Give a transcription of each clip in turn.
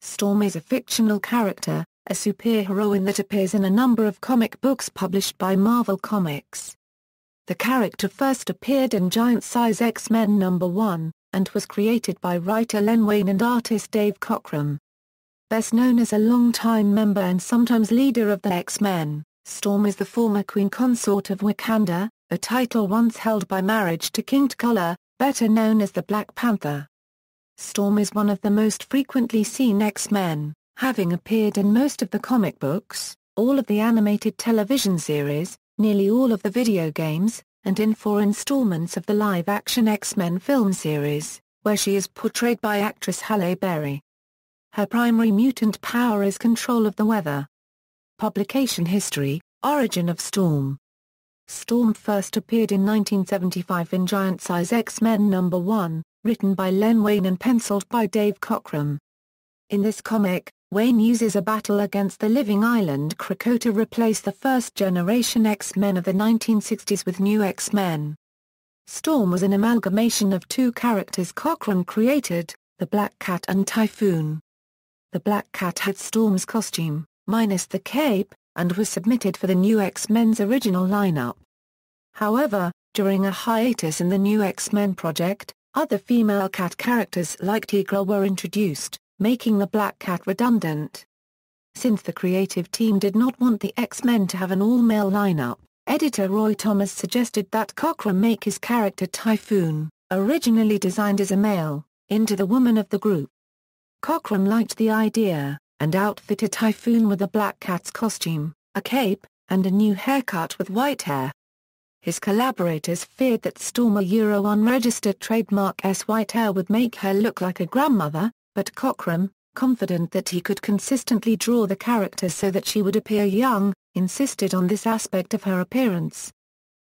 Storm is a fictional character, a superheroine that appears in a number of comic books published by Marvel Comics. The character first appeared in Giant Size X-Men #1, and was created by writer Len Wein and artist Dave Cockrum. Best known as a longtime member and sometimes leader of the X-Men, Storm is the former queen consort of Wakanda, a title once held by marriage to King T'Challa, better known as the Black Panther. Storm is one of the most frequently seen X-Men, having appeared in most of the comic books, all of the animated television series, nearly all of the video games, and in 4 installments of the live-action X-Men film series, where she is portrayed by actress Halle Berry. Her primary mutant power is control of the weather. Publication history, origin of Storm. Storm first appeared in 1975 in Giant Size X-Men #1, written by Len Wein and penciled by Dave Cockrum. In this comic, Wein uses a battle against the living island Krakoa to replace the first-generation X-Men of the 1960s with new X-Men. Storm was an amalgamation of 2 characters Cockrum created, the Black Cat and Typhoon. The Black Cat had Storm's costume, minus the cape, and was submitted for the new X-Men's original lineup. However, during a hiatus in the new X-Men project, other female cat characters like Tigra were introduced, making the Black Cat redundant. Since the creative team did not want the X-Men to have an all-male lineup, editor Roy Thomas suggested that Cockrum make his character Typhoon, originally designed as a male, into the woman of the group. Cockrum liked the idea, and outfitted Typhoon with the Black Cat's costume, a cape, and a new haircut with white hair. His collaborators feared that Storm, a unregistered trademark's white hair would make her look like a grandmother, but Cockrum, confident that he could consistently draw the character so that she would appear young, insisted on this aspect of her appearance.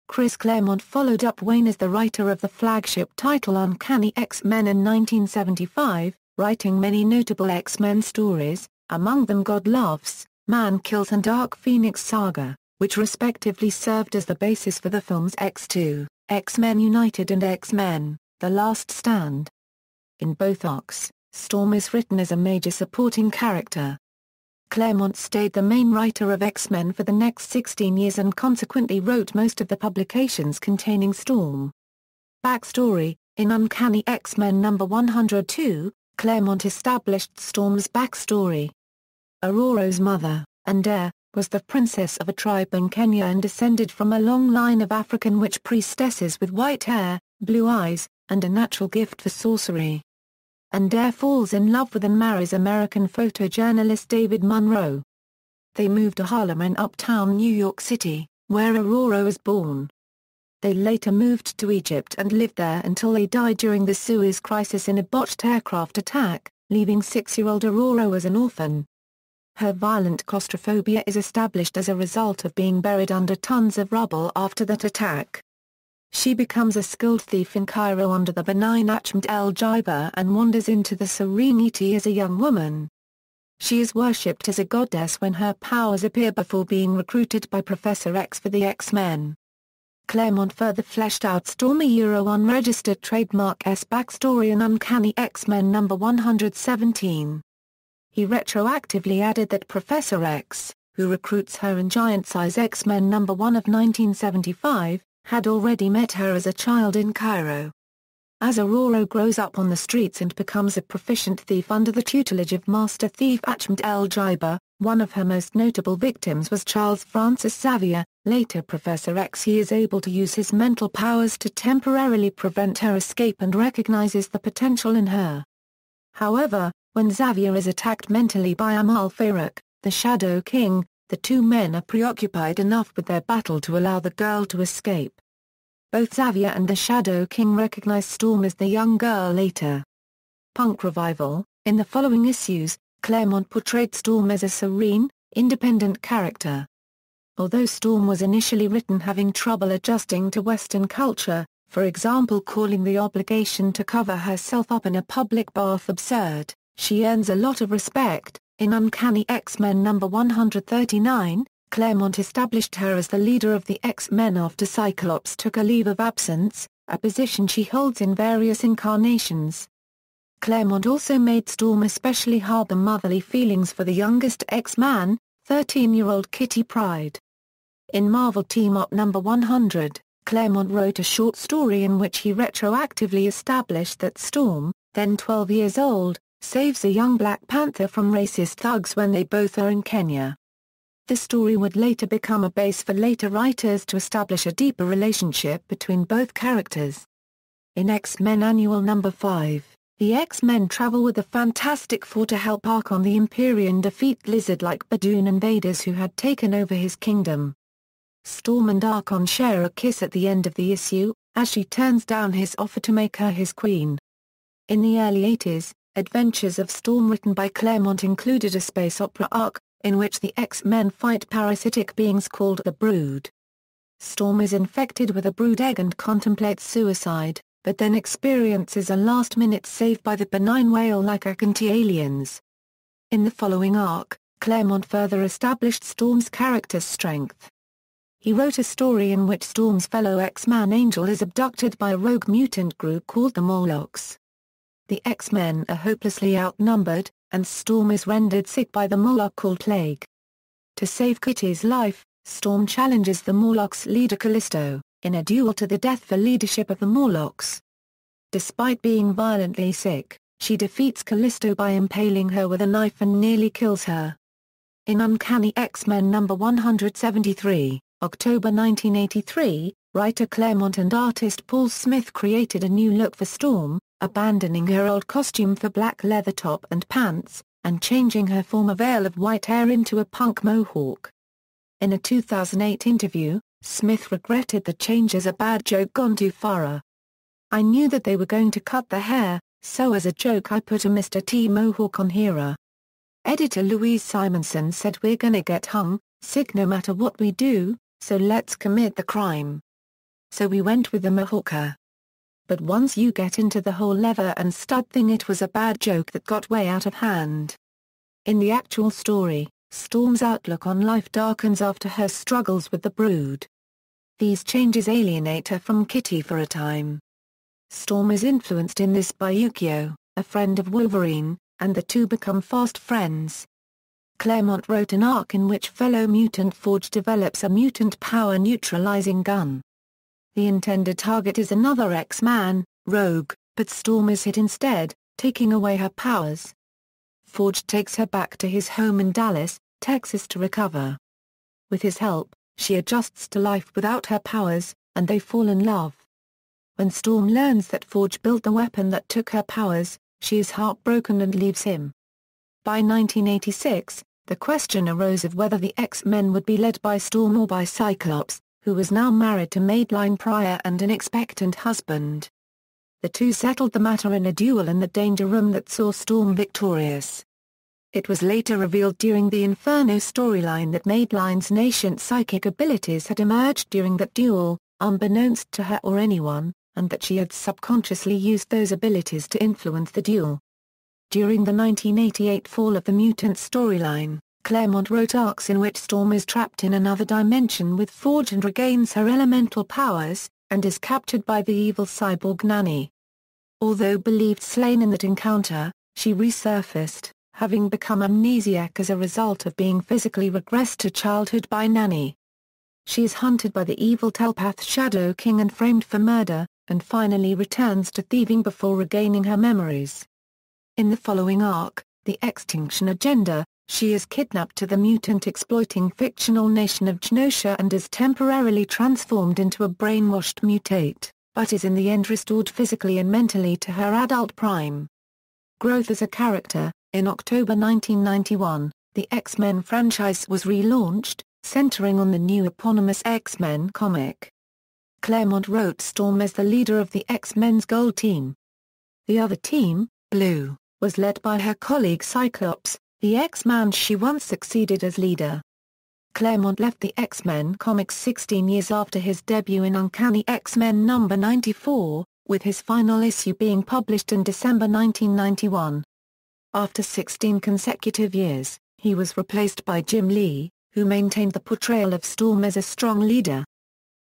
Chris Claremont followed up Wein as the writer of the flagship title Uncanny X-Men in 1975, writing many notable X-Men stories, among them God Loves, Man Kills and Dark Phoenix Saga, which respectively served as the basis for the films X2, X-Men United and X-Men, The Last Stand. In both arcs, Storm is written as a major supporting character. Claremont stayed the main writer of X-Men for the next 16 years and consequently wrote most of the publications containing Storm. Backstory: in Uncanny X-Men #102, Claremont established Storm's backstory. Ororo's mother, Andare, was the princess of a tribe in Kenya and descended from a long line of African witch priestesses with white hair, blue eyes, and a natural gift for sorcery. Andare falls in love with and marries American photojournalist David Munroe. They move to Harlem in uptown New York City, where Ororo was born. They later moved to Egypt and lived there until they died during the Suez Crisis in a botched aircraft attack, leaving 6-year-old Ororo as an orphan. Her violent claustrophobia is established as a result of being buried under tons of rubble after that attack. She becomes a skilled thief in Cairo under the benign Achmet el-Jiber and wanders into the Serenity as a young woman. She is worshipped as a goddess when her powers appear before being recruited by Professor X for the X-Men. Claremont further fleshed out Storm, a unregistered trademark's backstory in Uncanny X-Men #117. He retroactively added that Professor X, who recruits her in Giant Size X-Men #1 of 1975, had already met her as a child in Cairo. As Ororo grows up on the streets and becomes a proficient thief under the tutelage of Master Thief Achmet el-Jiber, one of her most notable victims was Charles Francis Xavier, later Professor X. He is able to use his mental powers to temporarily prevent her escape and recognizes the potential in her. However, when Xavier is attacked mentally by Amal Farouk, the Shadow King, the two men are preoccupied enough with their battle to allow the girl to escape. Both Xavier and the Shadow King recognize Storm as the young girl later. Punk revival: in the following issues, Claremont portrayed Storm as a serene, independent character. Although Storm was initially written having trouble adjusting to Western culture, for example calling the obligation to cover herself up in a public bath absurd, she earns a lot of respect. In Uncanny X-Men #139, Claremont established her as the leader of the X-Men after Cyclops took a leave of absence, a position she holds in various incarnations. Claremont also made Storm especially harbor motherly feelings for the youngest X-Man, 13-year-old Kitty Pryde. In Marvel Team-Up number 100, Claremont wrote a short story in which he retroactively established that Storm, then 12 years old, saves a young Black Panther from racist thugs when they both are in Kenya. The story would later become a base for later writers to establish a deeper relationship between both characters. In X-Men Annual number 5, the X-Men travel with the Fantastic Four to help Archon the Empyrean defeat lizard-like Badoon invaders who had taken over his kingdom. Storm and Archon share a kiss at the end of the issue, as she turns down his offer to make her his queen. In the early 80s, Adventures of Storm written by Claremont included a space opera arc, in which the X-Men fight parasitic beings called the Brood. Storm is infected with a brood egg and contemplates suicide, but then experiences a last-minute save by the benign whale-like Akanti aliens. In the following arc, Claremont further established Storm's character's strength. He wrote a story in which Storm's fellow X-Man Angel is abducted by a rogue mutant group called the Morlocks. The X-Men are hopelessly outnumbered, and Storm is rendered sick by the Morlock called Plague. To save Kitty's life, Storm challenges the Morlocks' leader Callisto, in a duel to the death for leadership of the Morlocks. Despite being violently sick, she defeats Callisto by impaling her with a knife and nearly kills her. In Uncanny X-Men number 173, October 1983, writer Claremont and artist Paul Smith created a new look for Storm, abandoning her old costume for black leather top and pants, and changing her former veil of white hair into a punk mohawk. In a 2008 interview, Smith regretted the change as a bad joke gone too far. "I knew that they were going to cut the hair, so as a joke I put a Mr. T mohawk on here." Editor Louise Simonson said, "We're gonna get hung, sick no matter what we do, so let's commit the crime. So we went with the mohawker. But once you get into the whole leather and stud thing, it was a bad joke that got way out of hand." In the actual story, Storm's outlook on life darkens after her struggles with the Brood. These changes alienate her from Kitty for a time. Storm is influenced in this by Yukio, a friend of Wolverine, and the two become fast friends. Claremont wrote an arc in which fellow mutant Forge develops a mutant power-neutralizing gun. The intended target is another X-Man, Rogue, but Storm is hit instead, taking away her powers. Forge takes her back to his home in Dallas, Texas to recover. With his help, she adjusts to life without her powers, and they fall in love. When Storm learns that Forge built the weapon that took her powers, she is heartbroken and leaves him. By 1986, the question arose of whether the X-Men would be led by Storm or by Cyclops, who was now married to Madeline Pryor and an expectant husband. The two settled the matter in a duel in the Danger Room that saw Storm victorious. It was later revealed during the Inferno storyline that Madeline's nascent psychic abilities had emerged during that duel, unbeknownst to her or anyone, and that she had subconsciously used those abilities to influence the duel. During the 1988 Fall of the Mutant storyline, Claremont wrote arcs in which Storm is trapped in another dimension with Forge and regains her elemental powers, and is captured by the evil cyborg Nanny. Although believed slain in that encounter, she resurfaced, having become amnesiac as a result of being physically regressed to childhood by Nanny. She is hunted by the evil telepath Shadow King and framed for murder, and finally returns to thieving before regaining her memories. In the following arc, The Extinction Agenda, she is kidnapped to the mutant-exploiting fictional nation of Genosha and is temporarily transformed into a brainwashed mutate, but is in the end restored physically and mentally to her adult prime. Growth as a character. In October 1991, the X-Men franchise was relaunched, centering on the new eponymous X-Men comic. Claremont wrote Storm as the leader of the X-Men's Gold Team. The other team, Blue, was led by her colleague Cyclops, the X-Man she once succeeded as leader. Claremont left the X-Men comics 16 years after his debut in Uncanny X-Men number 94, with his final issue being published in December 1991. After 16 consecutive years, he was replaced by Jim Lee, who maintained the portrayal of Storm as a strong leader.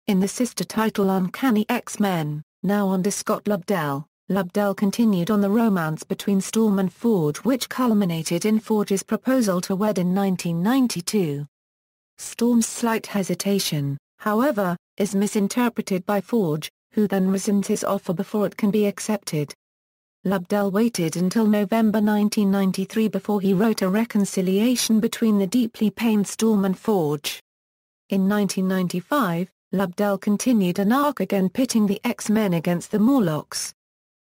In the sister title Uncanny X-Men, now under Scott Lobdell, Lobdell continued on the romance between Storm and Forge, which culminated in Forge's proposal to wed in 1992. Storm's slight hesitation, however, is misinterpreted by Forge, who then rescinds his offer before it can be accepted. Lobdell waited until November 1993 before he wrote a reconciliation between the deeply pained Storm and Forge. In 1995, Lobdell continued an arc again pitting the X-Men against the Morlocks.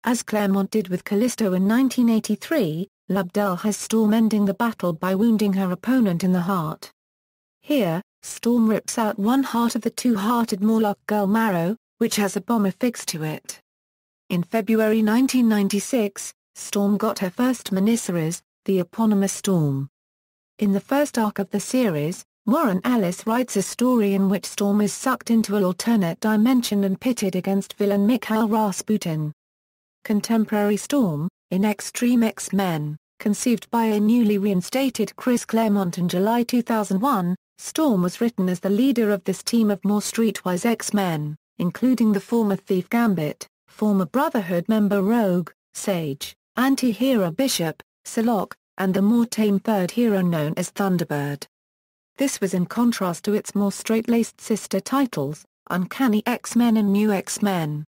As Claremont did with Callisto in 1983, Lobdell has Storm ending the battle by wounding her opponent in the heart. Here, Storm rips out one heart of the two-hearted Morlock girl Marrow, which has a bomb affixed to it. In February 1996, Storm got her first miniseries, the eponymous Storm. In the first arc of the series, Warren Ellis writes a story in which Storm is sucked into an alternate dimension and pitted against villain Mikhail Rasputin. Contemporary Storm, in Extreme X-Men, conceived by a newly reinstated Chris Claremont in July 2001, Storm was written as the leader of this team of more streetwise X-Men, including the former Thief Gambit, former Brotherhood member Rogue, Sage, anti-hero Bishop, Psylocke, and the more tame third hero known as Thunderbird. This was in contrast to its more straight-laced sister titles, Uncanny X-Men and New X-Men.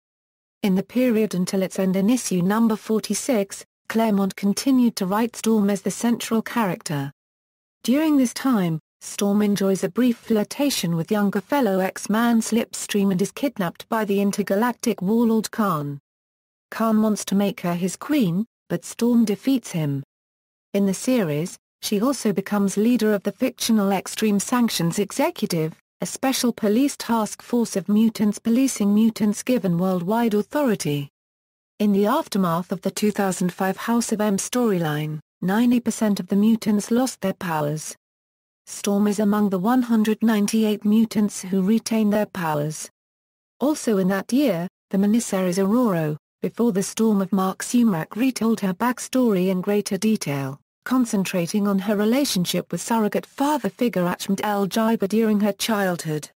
In the period until its end in issue number 46, Claremont continued to write Storm as the central character. During this time, Storm enjoys a brief flirtation with younger fellow X-Man Slipstream and is kidnapped by the intergalactic warlord Khan. Khan wants to make her his queen, but Storm defeats him. In the series, she also becomes leader of the fictional Extreme Sanctions Executive, a special police task force of mutants policing mutants given worldwide authority. In the aftermath of the 2005 House of M storyline, 90% of the mutants lost their powers. Storm is among the 198 mutants who retain their powers. Also in that year, the miniseries Ororo, Before the Storm of Mark Sumac retold her backstory in greater detail, concentrating on her relationship with surrogate father figure Ahmed El-Jiba during her childhood.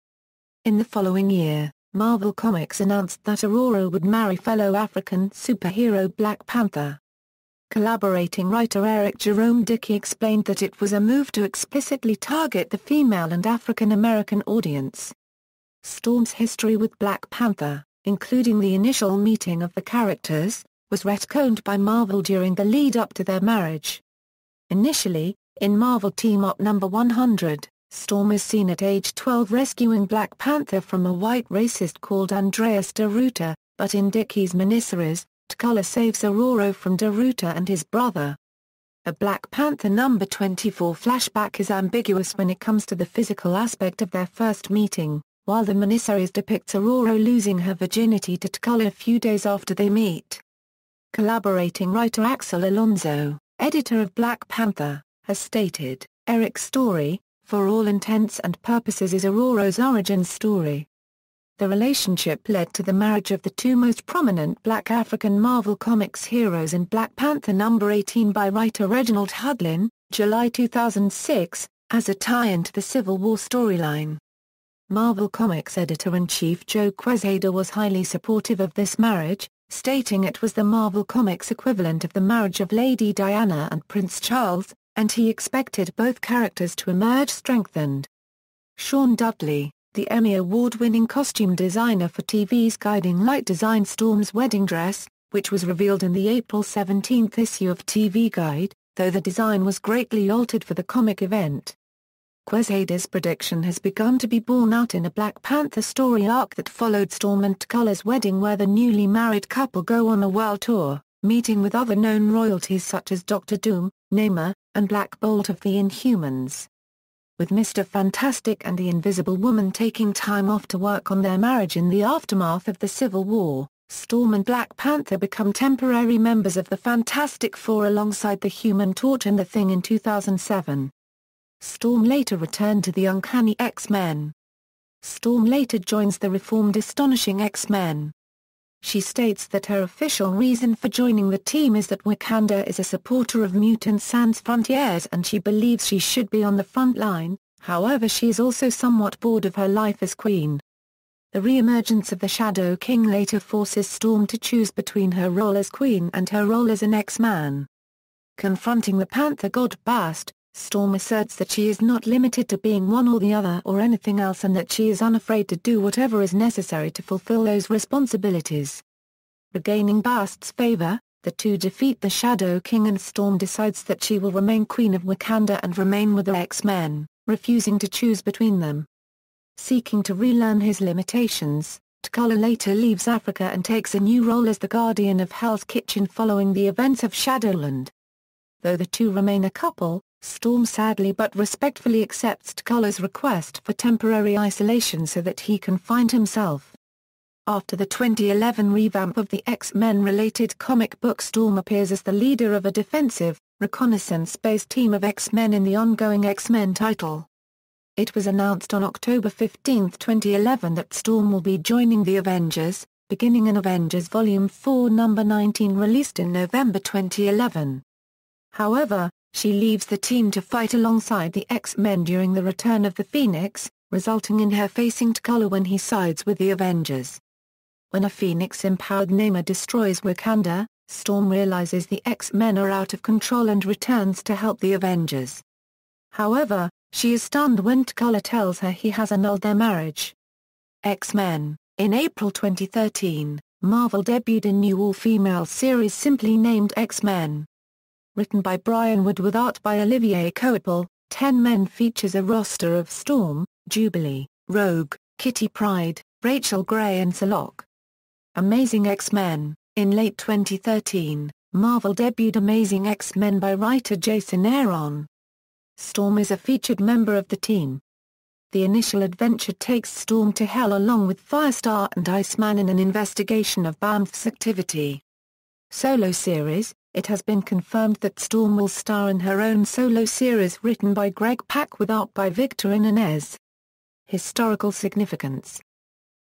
In the following year, Marvel Comics announced that Ororo would marry fellow African superhero Black Panther. Collaborating writer Eric Jerome Dickey explained that it was a move to explicitly target the female and African American audience. Storm's history with Black Panther, including the initial meeting of the characters, was retconned by Marvel during the lead-up to their marriage. Initially, in Marvel Team-Up number 100, Storm is seen at age 12 rescuing Black Panther from a white racist called Andreas Deruta, but in Dickey's miniseries, T'Challa saves Ororo from Deruta and his brother. A Black Panther number 24 flashback is ambiguous when it comes to the physical aspect of their first meeting, while the miniseries depicts Ororo losing her virginity to T'Challa a few days after they meet. Collaborating writer Axel Alonso, editor of Black Panther, has stated, Eric's story, for all intents and purposes is Ororo's origin story. The relationship led to the marriage of the two most prominent black African Marvel Comics heroes in Black Panther number 18 by writer Reginald Hudlin, July 2006, as a tie-in to the Civil War storyline. Marvel Comics editor-in-chief Joe Quesada was highly supportive of this marriage, stating it was the Marvel Comics equivalent of the marriage of Lady Diana and Prince Charles, and he expected both characters to emerge strengthened. Sean Dudley, the Emmy Award-winning costume designer for TV's Guiding Light, designed Storm's wedding dress, which was revealed in the April 17 issue of TV Guide, though the design was greatly altered for the comic event. Quesada's prediction has begun to be borne out in a Black Panther story arc that followed Storm and T'Challa's wedding, where the newly married couple go on a world tour, meeting with other known royalties such as Dr. Doom, Namor, and Black Bolt of the Inhumans. With Mr. Fantastic and the Invisible Woman taking time off to work on their marriage in the aftermath of the Civil War, Storm and Black Panther become temporary members of the Fantastic Four alongside the Human Torch and the Thing in 2007. Storm later returned to the Uncanny X-Men. Storm later joins the reformed Astonishing X-Men. She states that her official reason for joining the team is that Wakanda is a supporter of Mutant Sans Frontières and she believes she should be on the front line, however she is also somewhat bored of her life as queen. The re-emergence of the Shadow King later forces Storm to choose between her role as Queen and her role as an X-Man. Confronting the Panther god Bast, Storm asserts that she is not limited to being one or the other or anything else, and that she is unafraid to do whatever is necessary to fulfill those responsibilities. Regaining Bast's favor, the two defeat the Shadow King, and Storm decides that she will remain Queen of Wakanda and remain with the X-Men, refusing to choose between them. Seeking to relearn his limitations, T'Challa later leaves Africa and takes a new role as the Guardian of Hell's Kitchen following the events of Shadowland. Though the two remain a couple, Storm sadly but respectfully accepts T'Challa's request for temporary isolation so that he can find himself. After the 2011 revamp of the X-Men-related comic book, Storm appears as the leader of a defensive, reconnaissance-based team of X-Men in the ongoing X-Men title. It was announced on October 15, 2011 that Storm will be joining the Avengers, beginning in Avengers Volume 4 number 19 released in November 2011. However, she leaves the team to fight alongside the X-Men during the Return of the Phoenix, resulting in her facing T'Challa when he sides with the Avengers. When a Phoenix-empowered Namor destroys Wakanda, Storm realizes the X-Men are out of control and returns to help the Avengers. However, she is stunned when T'Challa tells her he has annulled their marriage. X-Men. In April 2013, Marvel debuted a new all-female series simply named X-Men. Written by Brian Wood with art by Olivier Coipel, 10 Men features a roster of Storm, Jubilee, Rogue, Kitty Pryde, Rachel Grey and Psylocke. Amazing X-Men. In late 2013, Marvel debuted Amazing X-Men by writer Jason Aaron. Storm is a featured member of the team. The initial adventure takes Storm to Hell along with Firestar and Iceman in an investigation of BAMF's activity. Solo series. It has been confirmed that Storm will star in her own solo series written by Greg Pak with art by Victor Inez. Historical significance.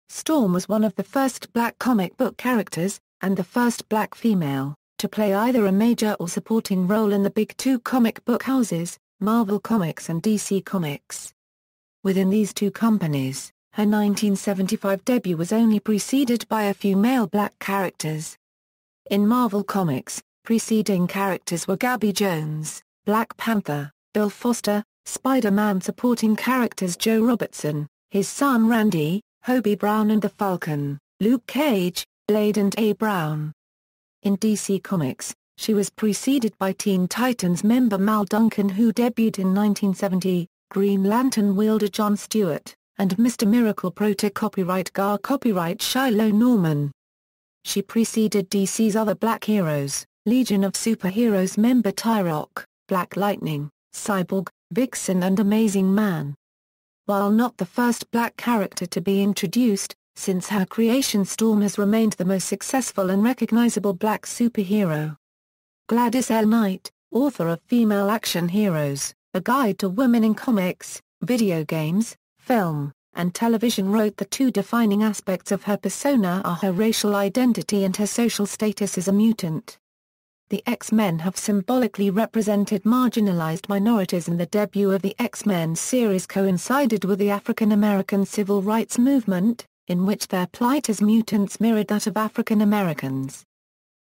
Storm was one of the first black comic book characters, and the first black female, to play either a major or supporting role in the big two comic book houses, Marvel Comics and DC Comics. Within these two companies, her 1975 debut was only preceded by a few male black characters. In Marvel Comics, preceding characters were Gabby Jones, Black Panther, Bill Foster, Spider-Man supporting characters Joe Robertson, his son Randy, Hobie Brown and the Falcon, Luke Cage, Blade and A. Brown. In DC Comics, she was preceded by Teen Titans member Mal Duncan, who debuted in 1970, Green Lantern wielder John Stewart, and Mr. Miracle copyright Gar copyright Shiloh Norman. She preceded DC's other black heroes, Legion of Superheroes member Tyrock, Black Lightning, Cyborg, Vixen and Amazing Man. While not the first black character to be introduced, since her creation Storm has remained the most successful and recognizable black superhero. Gladys L. Knight, author of Female Action Heroes, A Guide to Women in Comics, Video Games, Film, and Television wrote the two defining aspects of her persona are her racial identity and her social status as a mutant. The X-Men have symbolically represented marginalized minorities, and the debut of the X-Men series coincided with the African American Civil Rights Movement, in which their plight as mutants mirrored that of African Americans.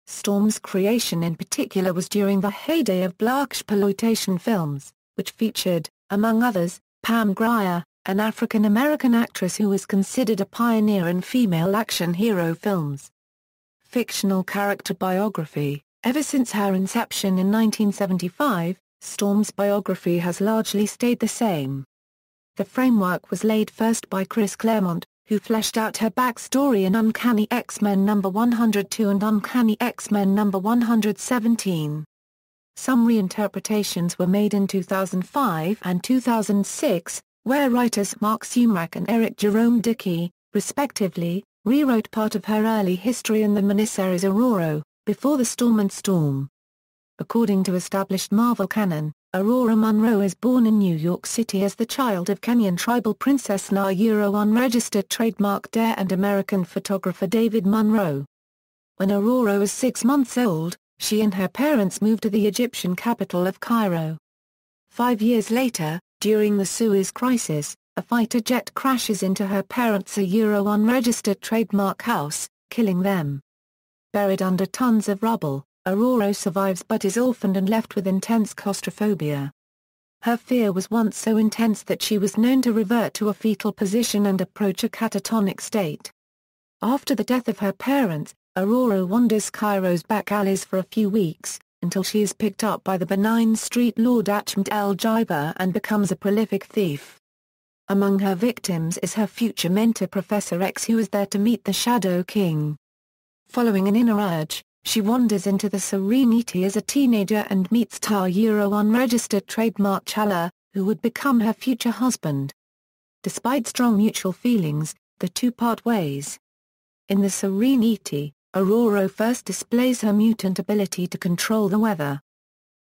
Storm's creation in particular was during the heyday of blaxploitation films, which featured, among others, Pam Grier, an African American actress who is considered a pioneer in female action hero films. Fictional character biography. Ever since her inception in 1975, Storm's biography has largely stayed the same. The framework was laid first by Chris Claremont, who fleshed out her backstory in Uncanny X-Men No. 102 and Uncanny X-Men No. 117. Some reinterpretations were made in 2005 and 2006, where writers Mark Sumrak and Eric Jerome Dickey, respectively, rewrote part of her early history in the miniseries Ororo, Before the Storm and Storm. According to established Marvel canon, Ororo Munroe is born in New York City as the child of Kenyan tribal princess Na unregistered trademark Dare and American photographer David Munroe. When Ororo was 6 months old, she and her parents moved to the Egyptian capital of Cairo. 5 years later, during the Suez Crisis, a fighter jet crashes into her parents' unregistered trademark house, killing them. Buried under tons of rubble, Ororo survives but is orphaned and left with intense claustrophobia. Her fear was once so intense that she was known to revert to a fetal position and approach a catatonic state. After the death of her parents, Ororo wanders Cairo's back alleys for a few weeks, until she is picked up by the benign street lord Ahmed El-Jiber and becomes a prolific thief. Among her victims is her future mentor Professor X, who is there to meet the Shadow King. Following an inner urge, she wanders into the Serenity as a teenager and meets unregistered trademark T'Challa, who would become her future husband. Despite strong mutual feelings, the two part ways. In the Serenity, Ororo first displays her mutant ability to control the weather.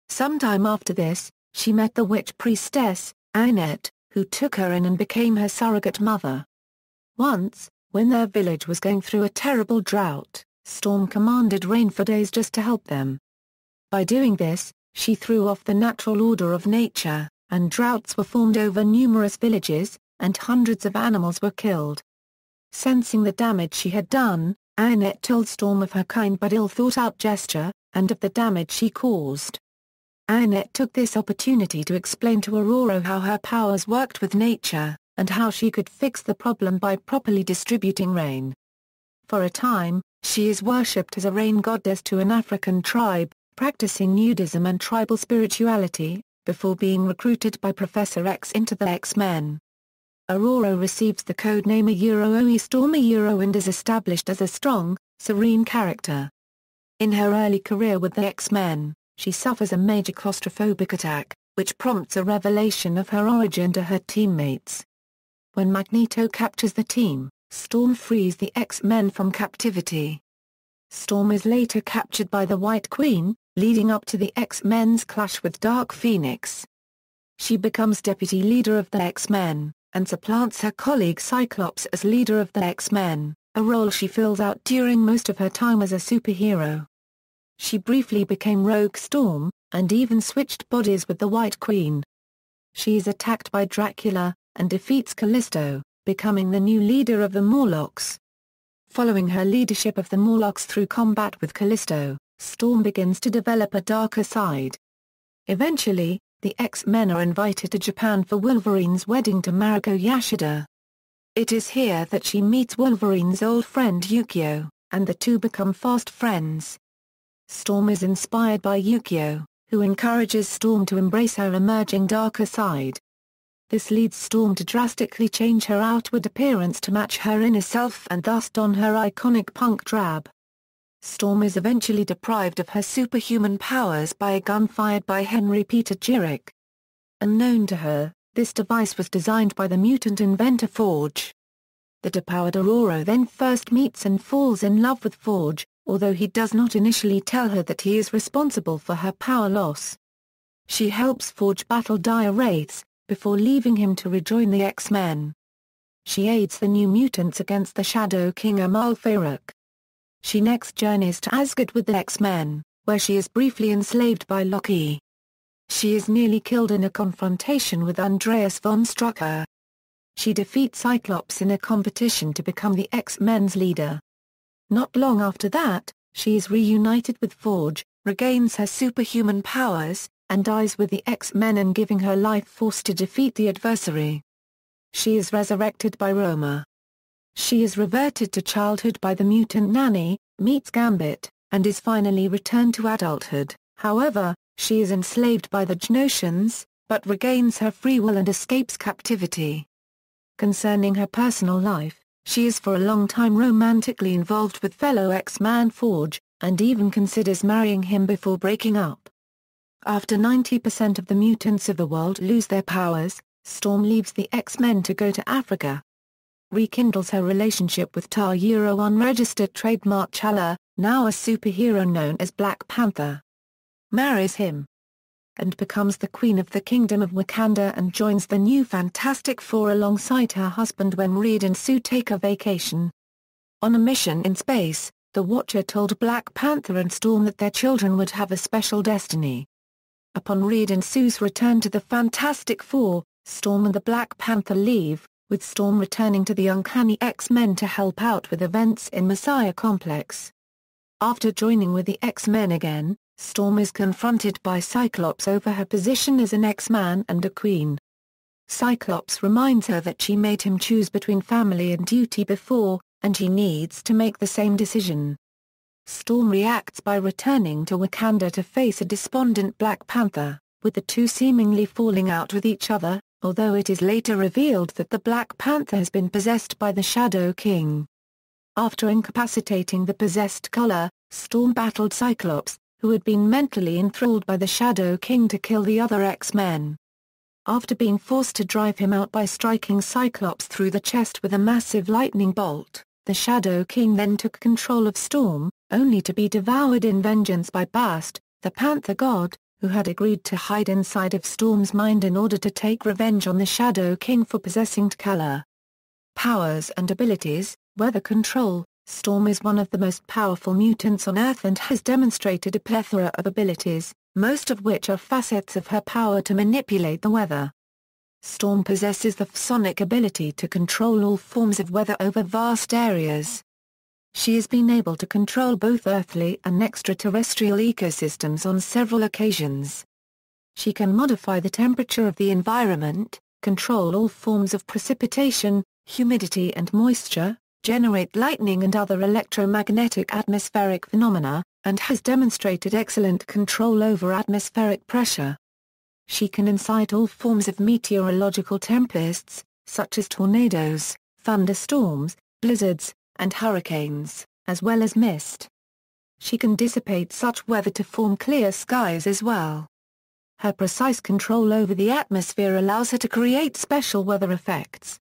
Sometime after this, she met the witch priestess, Annette, who took her in and became her surrogate mother. Once, when their village was going through a terrible drought, Storm commanded rain for days just to help them. By doing this, she threw off the natural order of nature, and droughts were formed over numerous villages, and hundreds of animals were killed. Sensing the damage she had done, Annette told Storm of her kind but ill-thought-out gesture, and of the damage she caused. Annette took this opportunity to explain to Ororo how her powers worked with nature, and how she could fix the problem by properly distributing rain. For a time, she is worshipped as a rain goddess to an African tribe, practicing nudism and tribal spirituality, before being recruited by Professor X into the X-Men. Ororo receives the codename Ororo Storm and is established as a strong, serene character. In her early career with the X-Men, she suffers a major claustrophobic attack, which prompts a revelation of her origin to her teammates. When Magneto captures the team, Storm frees the X-Men from captivity. Storm is later captured by the White Queen, leading up to the X-Men's clash with Dark Phoenix. She becomes deputy leader of the X-Men, and supplants her colleague Cyclops as leader of the X-Men, a role she fills out during most of her time as a superhero. She briefly became Rogue Storm, and even switched bodies with the White Queen. She is attacked by Dracula, and defeats Callisto, becoming the new leader of the Morlocks. Following her leadership of the Morlocks through combat with Callisto, Storm begins to develop a darker side. Eventually, the X-Men are invited to Japan for Wolverine's wedding to Mariko Yashida. It is here that she meets Wolverine's old friend Yukio, and the two become fast friends. Storm is inspired by Yukio, who encourages Storm to embrace her emerging darker side. This leads Storm to drastically change her outward appearance to match her inner self and thus don her iconic punk drab. Storm is eventually deprived of her superhuman powers by a gun fired by Henry Peter Jurek. Unknown to her, this device was designed by the mutant inventor Forge. The depowered Ororo then first meets and falls in love with Forge, although he does not initially tell her that he is responsible for her power loss. She helps Forge battle dire wraiths, before leaving him to rejoin the X-Men. She aids the New Mutants against the Shadow King Amal Farouk. She next journeys to Asgard with the X-Men, where she is briefly enslaved by Loki. She is nearly killed in a confrontation with Andreas von Strucker. She defeats Cyclops in a competition to become the X-Men's leader. Not long after that, she is reunited with Forge, regains her superhuman powers, and dies with the X-Men and giving her life force to defeat the adversary. She is resurrected by Roma. She is reverted to childhood by the mutant nanny, meets Gambit, and is finally returned to adulthood. However, she is enslaved by the Genosians, but regains her free will and escapes captivity. Concerning her personal life, she is for a long time romantically involved with fellow X-Man Forge, and even considers marrying him before breaking up. After 90% of the mutants of the world lose their powers, Storm leaves the X-Men to go to Africa. Rekindles her relationship with unregistered trademark T'Challa, now a superhero known as Black Panther. Marries him. And becomes the Queen of the Kingdom of Wakanda and joins the new Fantastic Four alongside her husband when Reed and Sue take a vacation. On a mission in space, the Watcher told Black Panther and Storm that their children would have a special destiny. Upon Reed and Sue's return to the Fantastic Four, Storm and the Black Panther leave, with Storm returning to the Uncanny X-Men to help out with events in Messiah Complex. After joining with the X-Men again, Storm is confronted by Cyclops over her position as an X-Man and a queen. Cyclops reminds her that she made him choose between family and duty before, and he needs to make the same decision. Storm reacts by returning to Wakanda to face a despondent Black Panther, with the two seemingly falling out with each other, although it is later revealed that the Black Panther has been possessed by the Shadow King. After incapacitating the possessed Color, Storm battled Cyclops, who had been mentally enthralled by the Shadow King to kill the other X-Men. After being forced to drive him out by striking Cyclops through the chest with a massive lightning bolt, the Shadow King then took control of Storm, only to be devoured in vengeance by Bast, the Panther God, who had agreed to hide inside of Storm's mind in order to take revenge on the Shadow King for possessing T'Challa. Powers and abilities. Weather control. Storm is one of the most powerful mutants on Earth and has demonstrated a plethora of abilities, most of which are facets of her power to manipulate the weather. Storm possesses the psionic ability to control all forms of weather over vast areas. She has been able to control both earthly and extraterrestrial ecosystems on several occasions. She can modify the temperature of the environment, control all forms of precipitation, humidity and moisture, generate lightning and other electromagnetic atmospheric phenomena, and has demonstrated excellent control over atmospheric pressure. She can incite all forms of meteorological tempests, such as tornadoes, thunderstorms, blizzards, and hurricanes, as well as mist. She can dissipate such weather to form clear skies as well. Her precise control over the atmosphere allows her to create special weather effects.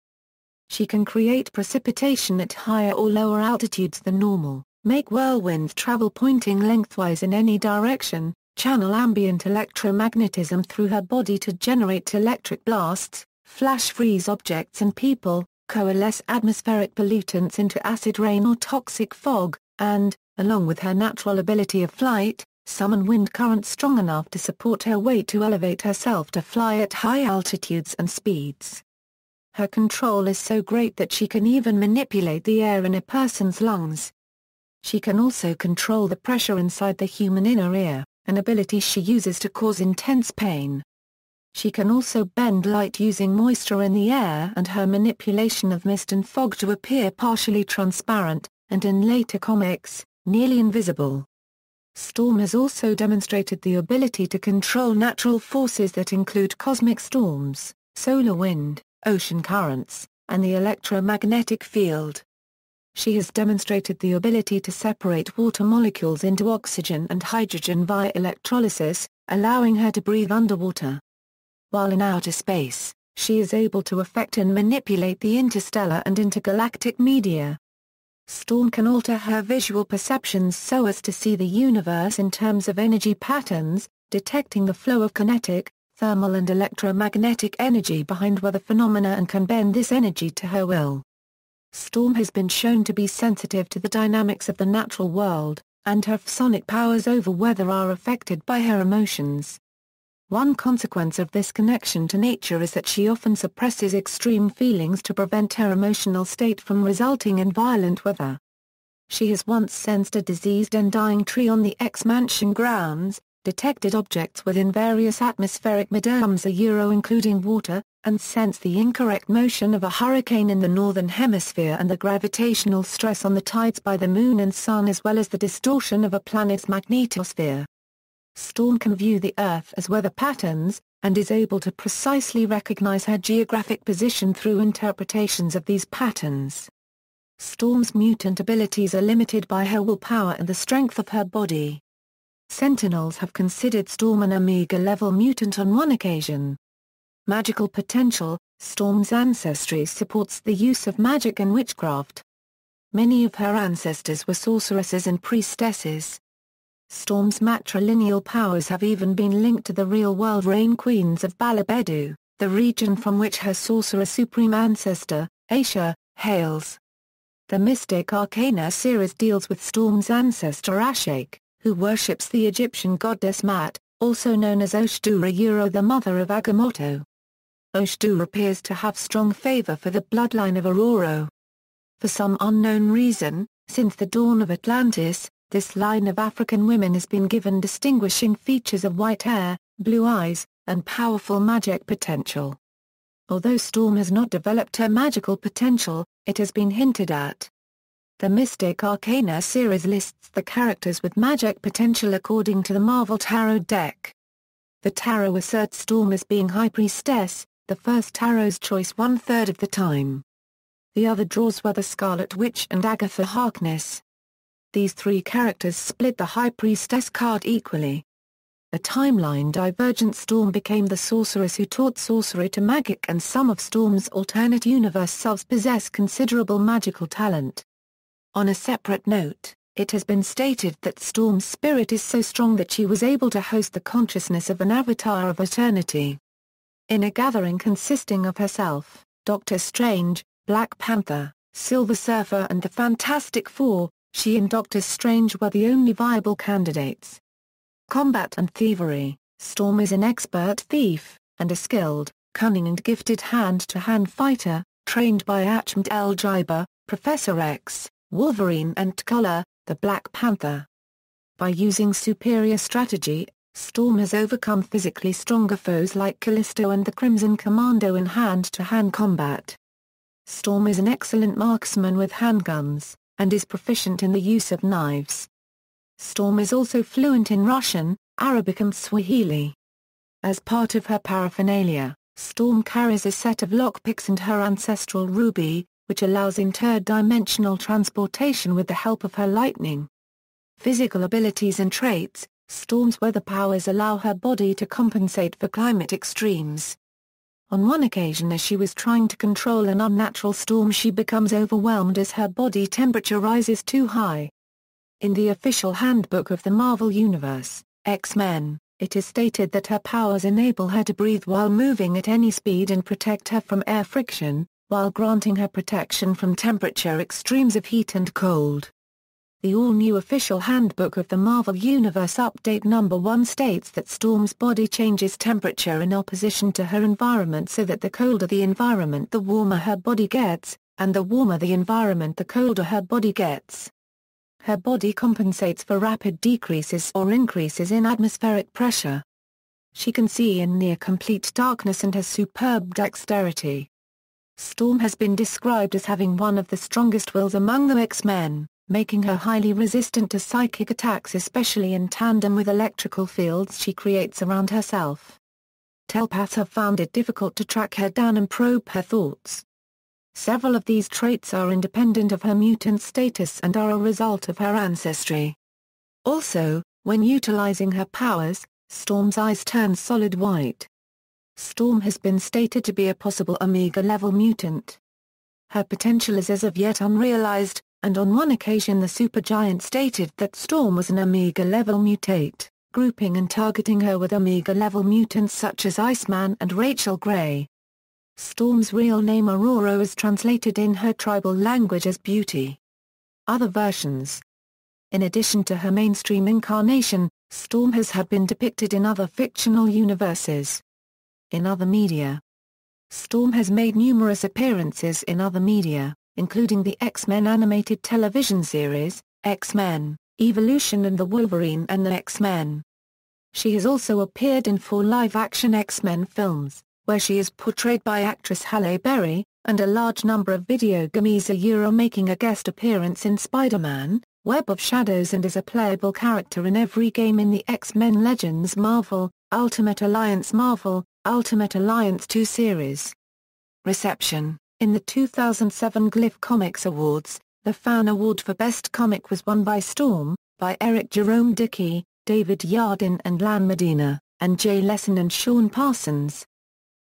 She can create precipitation at higher or lower altitudes than normal, make whirlwinds travel pointing lengthwise in any direction, channel ambient electromagnetism through her body to generate electric blasts, flash freeze objects and people, coalesce atmospheric pollutants into acid rain or toxic fog, and, along with her natural ability of flight, summon wind currents strong enough to support her weight to elevate herself to fly at high altitudes and speeds. Her control is so great that she can even manipulate the air in a person's lungs. She can also control the pressure inside the human inner ear, an ability she uses to cause intense pain. She can also bend light using moisture in the air and her manipulation of mist and fog to appear partially transparent, and in later comics, nearly invisible. Storm has also demonstrated the ability to control natural forces that include cosmic storms, solar wind, ocean currents, and the electromagnetic field. She has demonstrated the ability to separate water molecules into oxygen and hydrogen via electrolysis, allowing her to breathe underwater. While in outer space, she is able to affect and manipulate the interstellar and intergalactic media. Storm can alter her visual perceptions so as to see the universe in terms of energy patterns, detecting the flow of kinetic, thermal and electromagnetic energy behind weather phenomena and can bend this energy to her will. Storm has been shown to be sensitive to the dynamics of the natural world, and her psionic powers over weather are affected by her emotions. One consequence of this connection to nature is that she often suppresses extreme feelings to prevent her emotional state from resulting in violent weather. She has once sensed a diseased and dying tree on the X-Mansion grounds, detected objects within various atmospheric mediums including water, and sensed the incorrect motion of a hurricane in the northern hemisphere and the gravitational stress on the tides by the moon and sun as well as the distortion of a planet's magnetosphere. Storm can view the Earth as weather patterns, and is able to precisely recognize her geographic position through interpretations of these patterns. Storm's mutant abilities are limited by her willpower and the strength of her body. Sentinels have considered Storm an Omega-level mutant on one occasion. Magical potential. Storm's ancestry supports the use of magic and witchcraft. Many of her ancestors were sorceresses and priestesses. Storm's matrilineal powers have even been linked to the real-world Rain Queens of Balabedu, the region from which her sorcerer supreme ancestor, Aisha, hails. The Mystic Arcana series deals with Storm's ancestor Ashake, who worships the Egyptian goddess Mat, also known as Oshdura the mother of Agamotto. Oshtur appears to have strong favor for the bloodline of Ororo. For some unknown reason, since the dawn of Atlantis, this line of African women has been given distinguishing features of white hair, blue eyes, and powerful magic potential. Although Storm has not developed her magical potential, it has been hinted at. The Mystic Arcana series lists the characters with magic potential according to the Marvel Tarot deck. The tarot asserts Storm as being High Priestess, the first tarot's choice 1/3 of the time. The other draws were the Scarlet Witch and Agatha Harkness. These three characters split the High Priestess card equally. A timeline divergent, Storm became the sorceress who taught sorcery to Magic, and some of Storm's alternate universe selves possess considerable magical talent. On a separate note, it has been stated that Storm's spirit is so strong that she was able to host the consciousness of an avatar of eternity. In a gathering consisting of herself, Doctor Strange, Black Panther, Silver Surfer and the Fantastic Four, she and Doctor Strange were the only viable candidates. Combat and thievery, Storm is an expert thief, and a skilled, cunning and gifted hand-to-hand fighter, trained by Achmed El-Jiber, Professor X, Wolverine and T'Challa, the Black Panther. By using superior strategy, Storm has overcome physically stronger foes like Callisto and the Crimson Commando in hand-to-hand combat. Storm is an excellent marksman with handguns, and is proficient in the use of knives. Storm is also fluent in Russian, Arabic and Swahili. As part of her paraphernalia, Storm carries a set of lockpicks and her ancestral ruby, which allows interdimensional transportation with the help of her lightning. Physical abilities and traits, Storm's weather powers allow her body to compensate for climate extremes. On one occasion, as she was trying to control an unnatural storm, she becomes overwhelmed as her body temperature rises too high. In the official handbook of the Marvel Universe, X-Men, it is stated that her powers enable her to breathe while moving at any speed and protect her from air friction, while granting her protection from temperature extremes of heat and cold. The all-new official handbook of the Marvel Universe Update Number 1 states that Storm's body changes temperature in opposition to her environment, so that the colder the environment the warmer her body gets, and the warmer the environment the colder her body gets. Her body compensates for rapid decreases or increases in atmospheric pressure. She can see in near-complete darkness and has superb dexterity. Storm has been described as having one of the strongest wills among the X-Men, making her highly resistant to psychic attacks, especially in tandem with electrical fields she creates around herself. Telepaths have found it difficult to track her down and probe her thoughts. Several of these traits are independent of her mutant status and are a result of her ancestry. Also, when utilizing her powers, Storm's eyes turn solid white. Storm has been stated to be a possible Omega-level mutant. Her potential is as of yet unrealized, and on one occasion the supergiant stated that Storm was an Omega-level mutate, grouping and targeting her with Omega-level mutants such as Iceman and Rachel Grey. Storm's real name Ororo is translated in her tribal language as Beauty. Other versions. In addition to her mainstream incarnation, Storm has been depicted in other fictional universes. In other media, Storm has made numerous appearances in other media, including the X-Men animated television series, X-Men, Evolution and the Wolverine and the X-Men. She has also appeared in 4 live-action X-Men films, where she is portrayed by actress Halle Berry, and a large number of video games, making a guest appearance in Spider-Man, Web of Shadows, and is a playable character in every game in the X-Men Legends Marvel, Ultimate Alliance 2 series. Reception. In the 2007 Glyph Comics Awards, the Fan Award for Best Comic was won by Storm, by Eric Jerome Dickey, David Yardin and Lan Medina, and Jay Lesson and Sean Parsons.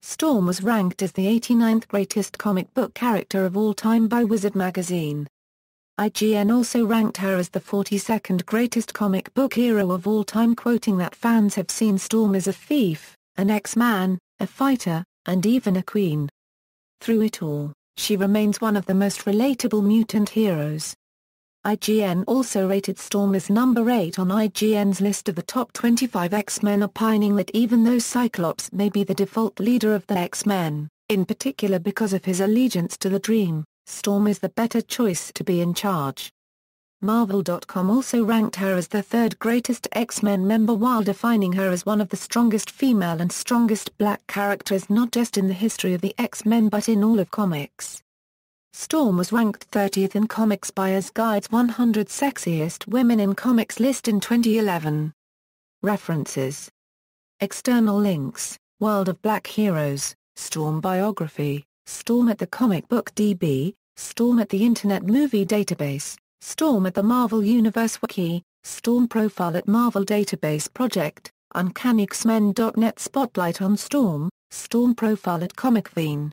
Storm was ranked as the 89th greatest comic book character of all time by Wizard magazine. IGN also ranked her as the 42nd greatest comic book hero of all time, quoting that fans have seen Storm as a thief, an X-Man, a fighter, and even a queen. Through it all, she remains one of the most relatable mutant heroes. IGN also rated Storm as number 8 on IGN's list of the top 25 X-Men, opining that even though Cyclops may be the default leader of the X-Men, in particular because of his allegiance to the Dream, Storm is the better choice to be in charge. Marvel.com also ranked her as the third greatest X-Men member while defining her as one of the strongest female and strongest black characters not just in the history of the X-Men but in all of comics. Storm was ranked 30th in Comics Buyer's Guide's 100 Sexiest Women in Comics list in 2011. References. External links: World of Black Heroes, Storm Biography, Storm at the Comic Book DB, Storm at the Internet Movie Database, Storm at the Marvel Universe Wiki, Storm Profile at Marvel Database Project, UncannyX-Men.net Spotlight on Storm, Storm Profile at ComicVine.